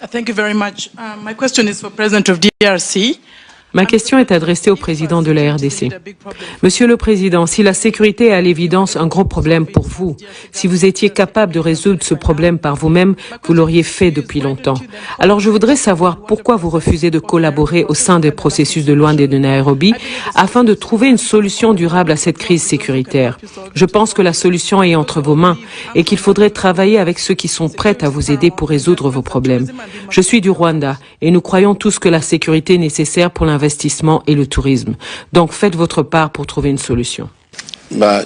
Thank you very much. My question is for President of DRC. Ma question est adressée au président de la RDC. Monsieur le Président, si la sécurité est à l'évidence un gros problème pour vous, si vous étiez capable de résoudre ce problème par vous-même, vous l'auriez fait depuis longtemps. Alors je voudrais savoir pourquoi vous refusez de collaborer au sein des processus de Luanda et de Nairobi afin de trouver une solution durable à cette crise sécuritaire. Je pense que la solution est entre vos mains et qu'il faudrait travailler avec ceux qui sont prêts à vous aider pour résoudre vos problèmes. Je suis du Rwanda et nous croyons tous que la sécurité est nécessaire pour l'investissement et le tourisme. Donc faites votre part pour trouver une solution.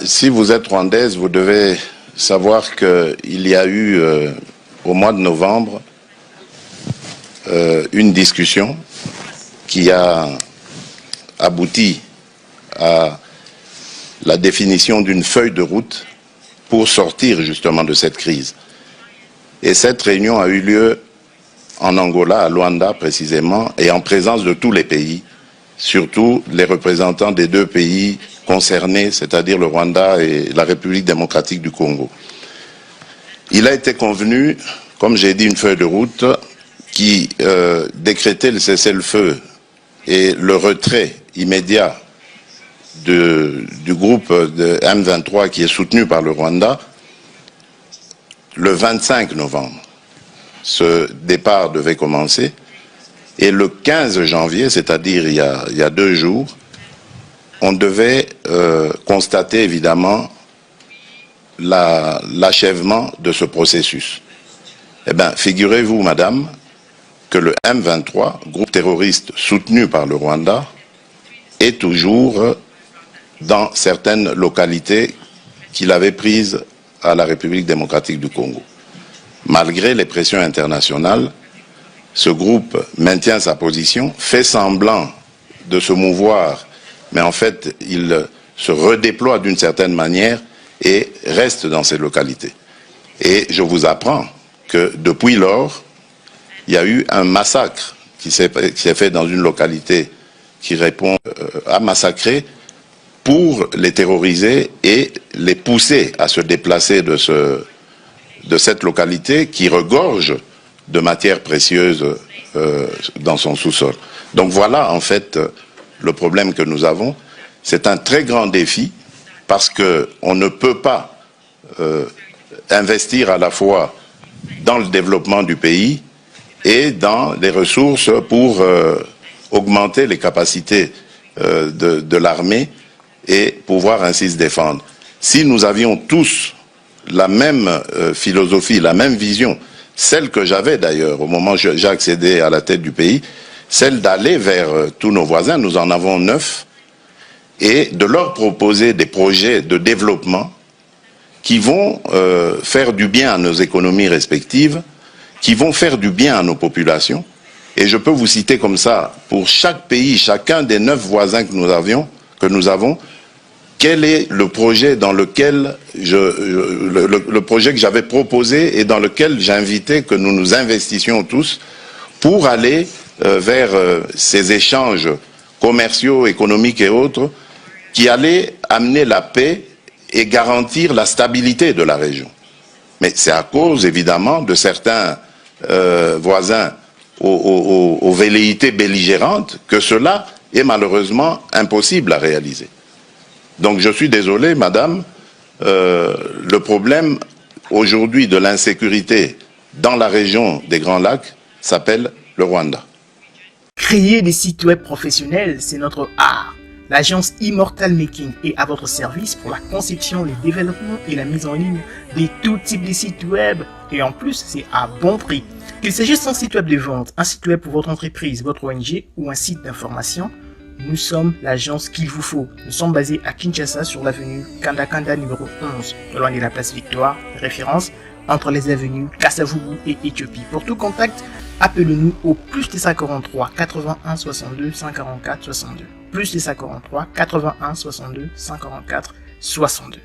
Si vous êtes rwandaise, vous devez savoir qu'il y a eu au mois de novembre une discussion qui a abouti à la définition d'une feuille de route pour sortir justement de cette crise. Et cette réunion a eu lieu en Angola, à Luanda précisément, et en présence de tous les pays, surtout les représentants des deux pays concernés, c'est-à-dire le Rwanda et la République démocratique du Congo. Il a été convenu, comme j'ai dit, une feuille de route qui décrétait le cessez-le-feu et le retrait immédiat du groupe de M23 qui est soutenu par le Rwanda le 25 novembre. Ce départ devait commencer et le 15 janvier, c'est-à-dire il y a 2 jours, on devait constater évidemment l'achèvement de ce processus. Eh bien, figurez-vous, madame, que le M23, groupe terroriste soutenu par le Rwanda, est toujours dans certaines localités qu'il avait prises à la République démocratique du Congo. Malgré les pressions internationales, ce groupe maintient sa position, fait semblant de se mouvoir, mais en fait, il se redéploie d'une certaine manière et reste dans ces localités. Et je vous apprends que depuis lors, il y a eu un massacre qui s'est fait dans une localité qui répond à massacrer pour les terroriser et les pousser à se déplacer de cette localité qui regorge de matières précieuses dans son sous-sol. Donc voilà en fait le problème que nous avons. C'est un très grand défi parce qu'on ne peut pas investir à la fois dans le développement du pays et dans les ressources pour augmenter les capacités de l'armée et pouvoir ainsi se défendre. Si nous avions tous la même philosophie, la même vision, celle que j'avais d'ailleurs au moment où j'ai accédé à la tête du pays, celle d'aller vers tous nos voisins, nous en avons 9, et de leur proposer des projets de développement qui vont faire du bien à nos économies respectives, qui vont faire du bien à nos populations. Et je peux vous citer comme ça, pour chaque pays, chacun des 9 voisins que nous avons, quel est le projet dans lequel le projet que j'avais proposé et dans lequel j'invitais que nous nous investissions tous pour aller vers ces échanges commerciaux, économiques et autres qui allaient amener la paix et garantir la stabilité de la région. Mais c'est à cause évidemment de certains voisins aux velléités belligérantes que cela est malheureusement impossible à réaliser. Donc je suis désolé, madame, le problème aujourd'hui de l'insécurité dans la région des Grands Lacs s'appelle le Rwanda. Créer des sites web professionnels, c'est notre art. L'agence Immortal Making est à votre service pour la conception, le développement et la mise en ligne de tout type de sites web. Et en plus, c'est à bon prix. Qu'il s'agisse d'un site web de vente, un site web pour votre entreprise, votre ONG ou un site d'information, nous sommes l'agence qu'il vous faut. Nous sommes basés à Kinshasa sur l'avenue Kanda numéro 11, loin de la place Victoire, référence entre les avenues Kassavubu et Éthiopie. Pour tout contact, appelez-nous au plus 243 81 62 144 62. Plus 243 81 62 144 62.